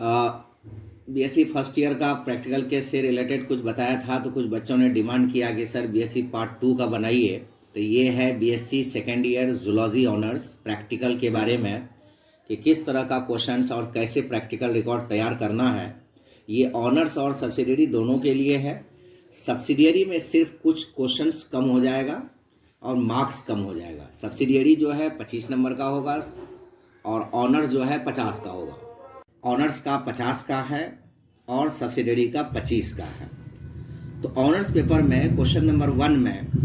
BSc first year का practical के से रिलेटेड कुछ बताया था, तो कुछ बच्चों ने डिमांड किया कि सर बीएससी पार्ट 2 का बनाइए। तो ये है BSc second year zoology honours practical के बारे में कि किस तरह का क्वेश्चंस और कैसे प्रैक्टिकल रिकॉर्ड तैयार करना है। ये ऑनर्स और सब्सिडियरी दोनों के लिए है। सब्सिडियरी में सिर्फ कुछ क्वेश्चंस कम हो जाएगा और मार्क्स कम हो जाएगा। सब्सिडियरी जो है 25 नंबर का होगा और ऑनर्स जो है 50 का होगा। ऑनर्स का 50 का है और सब्सिडियरी का 25 का है। तो ऑनर्स पेपर में क्वेश्चन नंबर 1 में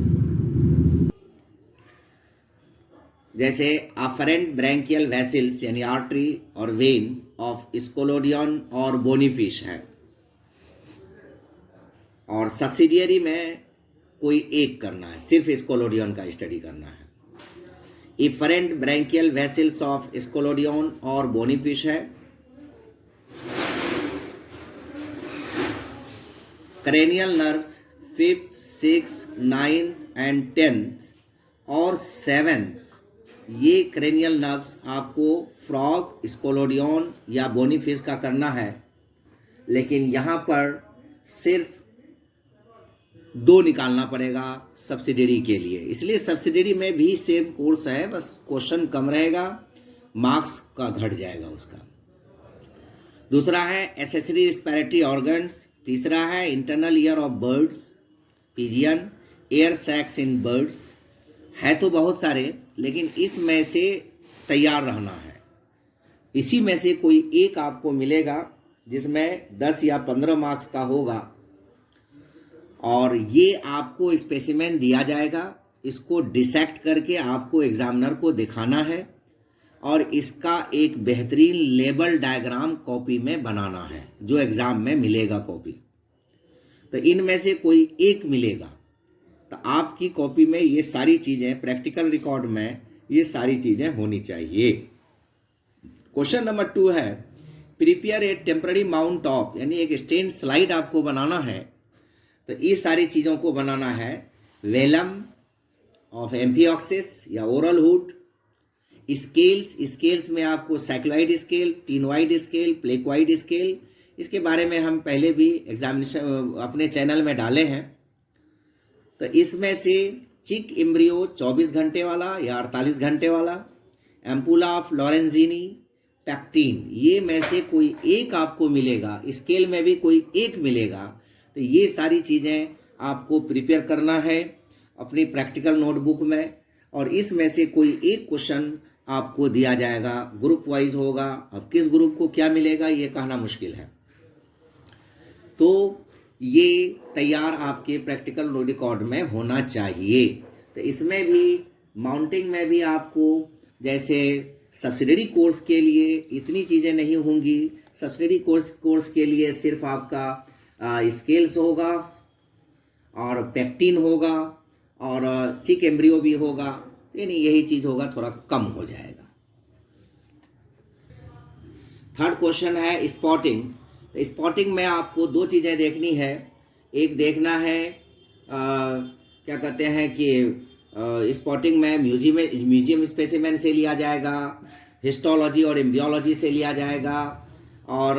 जैसे अफरेंट ब्रैंकियल वेसल्स यानी आर्टरी और वेन ऑफ स्कोलोडियन और बोनीफिश है, और सब्सिडियरी में कोई एक करना है, सिर्फ स्कोलोडियन का स्टडी करना है। इफरेंट ब्रैंकियल वेसल्स ऑफ स्कोलोडियन और बोनीफिश है। Cranial nerves 5th, 6th, 9th and 10th और 7th, ये क्रेनियल नर्व्स आपको फ्रॉग, स्कोलोडियन या बोनीफिश का करना है, लेकिन यहाँ पर सिर्फ 2 निकालना पड़ेगा सब्सिडियरी के लिए। इसलिए सब्सिडियरी में भी सेम कोर्स है, बस क्वेश्चन कम रहेगा, मार्क्स का घट जाएगा उसका। दूसरा है एसेसरी रिस्पिरेटरी ऑर्गन्स। तीसरा है internal ear of birds, pigeon, air sacs in birds. है तो बहुत सारे, लेकिन इसमें से तैयार रहना है। इसी में से कोई एक आपको मिलेगा जिसमें 10 या 15 मार्क्स का होगा, और ये आपको स्पेसिमेन दिया जाएगा। इसको डिसेक्ट करके आपको एग्जामिनर को दिखाना है और इसका एक बेहतरीन लेबल डायग्राम कॉपी में बनाना है, जो एग्जाम में मिलेगा कॉपी। तो इनमें से कोई एक मिलेगा, तो आपकी कॉपी में ये सारी चीज़ें, प्रैक्टिकल रिकॉर्ड में ये सारी चीज़ें होनी चाहिए। क्वेश्चन नंबर 2 है prepare a temporary mount of, यानी एक स्टेन स्लाइड आपको बनाना है। तो ये सारी चीज़ों को बनाना है। वेलम ऑफ एम्फिऑक्सिस या ओरल हुड, स्केल्स में आपको cycloid scale, ctenoid scale, placoid scale, इसके बारे में हम पहले भी एग्जामिनेशन अपने चैनल में डाले हैं। तो इसमें से चिक एम्ब्रियो 24 घंटे वाला या 48 घंटे वाला, एम्पुला ऑफ लॉरेंजीनी, पैक्टिन, ये में से कोई एक आपको मिलेगा। स्केल में भी कोई एक मिलेगा। तो ये सारी चीज़ें आपको प्रिपेयर करना है अपनी प्रैक्टिकल नोटबुक में, और इसमें से कोई एक क्वेश्चन आपको दिया जाएगा, ग्रुप वाइज होगा। अब किस ग्रुप को क्या मिलेगा ये कहना मुश्किल है। तो ये तैयार आपके प्रैक्टिकल रिकॉर्ड में होना चाहिए। तो इसमें भी माउंटिंग में भी आपको जैसे सब्सिडियरी कोर्स के लिए इतनी चीज़ें नहीं होंगी। सब्सिडियरी कोर्स के लिए सिर्फ आपका स्केल्स होगा और पैक्टिन होगा और चिक एम्ब्रियो भी होगा, यानी यही चीज़ होगा, थोड़ा कम हो जाएगा। थर्ड क्वेश्चन है स्पॉटिंग। तो स्पॉटिंग में आपको 2 चीज़ें देखनी है। एक देखना है क्या कहते हैं कि स्पॉटिंग में म्यूजियम स्पेसिमेन से लिया जाएगा, हिस्टोलॉजी और एम्ब्रियोलॉजी से लिया जाएगा, और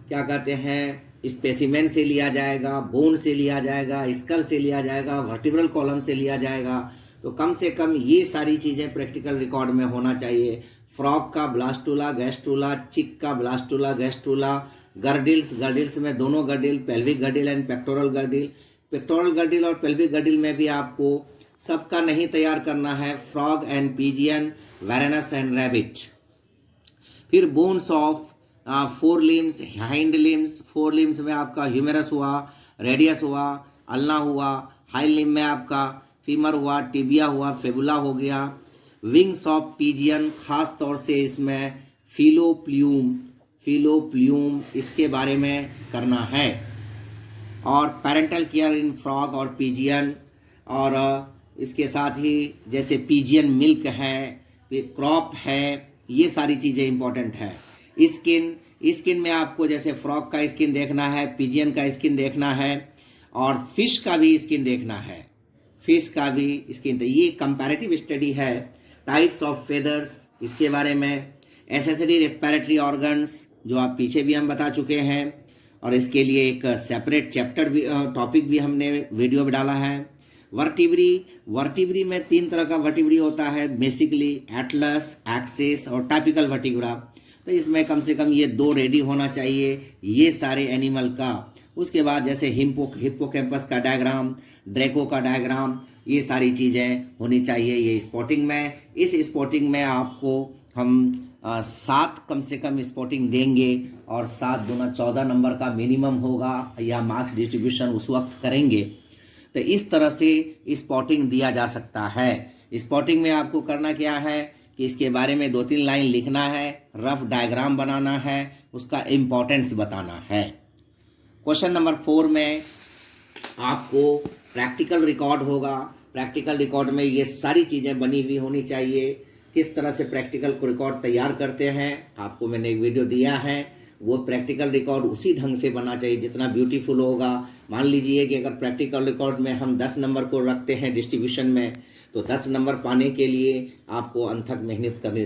क्या कहते हैं स्पेसिमेन से लिया जाएगा, बोन से लिया जाएगा, स्कल से लिया जाएगा, वर्टिब्रल कॉलम से लिया जाएगा। तो कम से कम ये सारी चीज़ें प्रैक्टिकल रिकॉर्ड में होना चाहिए। फ्रॉग का ब्लास्टुला गैस्ट्रुला, चिक का ब्लास्टुला गैस्ट्रुला, गर्डिल्स में दोनों girdle, pelvic girdle and pectoral girdle. Pectoral girdle और पेल्विक गर्डिल में भी आपको सबका नहीं तैयार करना है। Frog and pigeon, varanus and rabbit. फिर bones of 4 limbs, hind limbs. 4 limbs में आपका ह्यूमेरस हुआ, रेडियस हुआ, अल्ना हुआ। हाइंड लिम में आपका फीमर हुआ, टिबिया हुआ, फेबुला हो गया। विंग्स ऑफ पिजियन, खास तौर से इसमें फिलोप्ल्यूम इसके बारे में करना है। और पेरेंटल केयर इन फ्रॉग और पिजियन, और इसके साथ ही जैसे पिजियन मिल्क है, क्रॉप है, ये सारी चीज़ें इंपॉर्टेंट है। स्किन में आपको जैसे फ्रॉग का स्किन देखना है, पिजियन का स्किन देखना है, और फिश का भी स्किन देखना है। तो ये कंपैरेटिव स्टडी है। टाइप्स ऑफ फेदर्स, इसके बारे में। एसेसरी रेस्पिरेटरी ऑर्गन्स, जो आप पीछे भी हम बता चुके हैं, और इसके लिए एक सेपरेट चैप्टर भी टॉपिक भी हमने वीडियो में डाला है। वर्टिब्री में 3 तरह का वर्टिब्री होता है बेसिकली, एटलस, एक्सिस और टाइपिकल वर्टिब्रा। तो इसमें कम से कम ये 2 रेडी होना चाहिए ये सारे एनिमल का। उसके बाद जैसे हिप्पोकैम्पस का डायग्राम, ड्रैको का डायग्राम, ये सारी चीज़ें होनी चाहिए ये स्पॉटिंग में। इस स्पॉटिंग में आपको हम 7 कम से कम स्पॉटिंग देंगे, और 7 दूना 14 नंबर का मिनिमम होगा, या मार्क्स डिस्ट्रीब्यूशन उस वक्त करेंगे। तो इस तरह से स्पॉटिंग दिया जा सकता है। स्पॉटिंग में आपको करना क्या है कि इसके बारे में 2-3 लाइन लिखना है, रफ डायग्राम बनाना है, उसका इम्पोर्टेंस बताना है। क्वेश्चन नंबर 4 में आपको प्रैक्टिकल रिकॉर्ड होगा। प्रैक्टिकल रिकॉर्ड में ये सारी चीज़ें बनी हुई होनी चाहिए। किस तरह से प्रैक्टिकल को रिकॉर्ड तैयार करते हैं आपको मैंने एक वीडियो दिया है। वो प्रैक्टिकल रिकॉर्ड उसी ढंग से बनना चाहिए जितना ब्यूटीफुल होगा। मान लीजिए कि अगर प्रैक्टिकल रिकॉर्ड में हम 10 नंबर को रखते हैं डिस्ट्रीब्यूशन में, तो 10 नंबर पाने के लिए आपको अनथक मेहनत करनी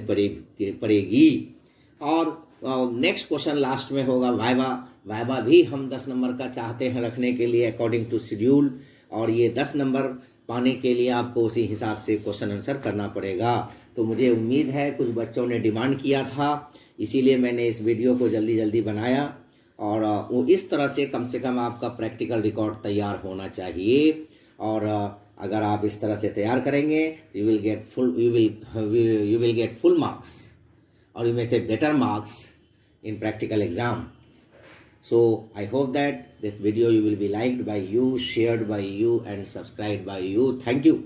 पड़ेगी। और नेक्स्ट क्वेश्चन लास्ट में होगा वाइवा भी हम 10 नंबर का चाहते हैं रखने के लिए अकॉर्डिंग टू शेड्यूल, और ये 10 नंबर पाने के लिए आपको उसी हिसाब से क्वेश्चन आंसर करना पड़ेगा। तो मुझे उम्मीद है कुछ बच्चों ने डिमांड किया था, इसीलिए मैंने इस वीडियो को जल्दी बनाया। और वो इस तरह से कम आपका प्रैक्टिकल रिकॉर्ड तैयार होना चाहिए। और अगर आप इस तरह से तैयार करेंगे you will get full marks, और यू मे से better marks in practical exam. So I hope that this video you will be liked by you, shared by you and subscribed by you. Thank you.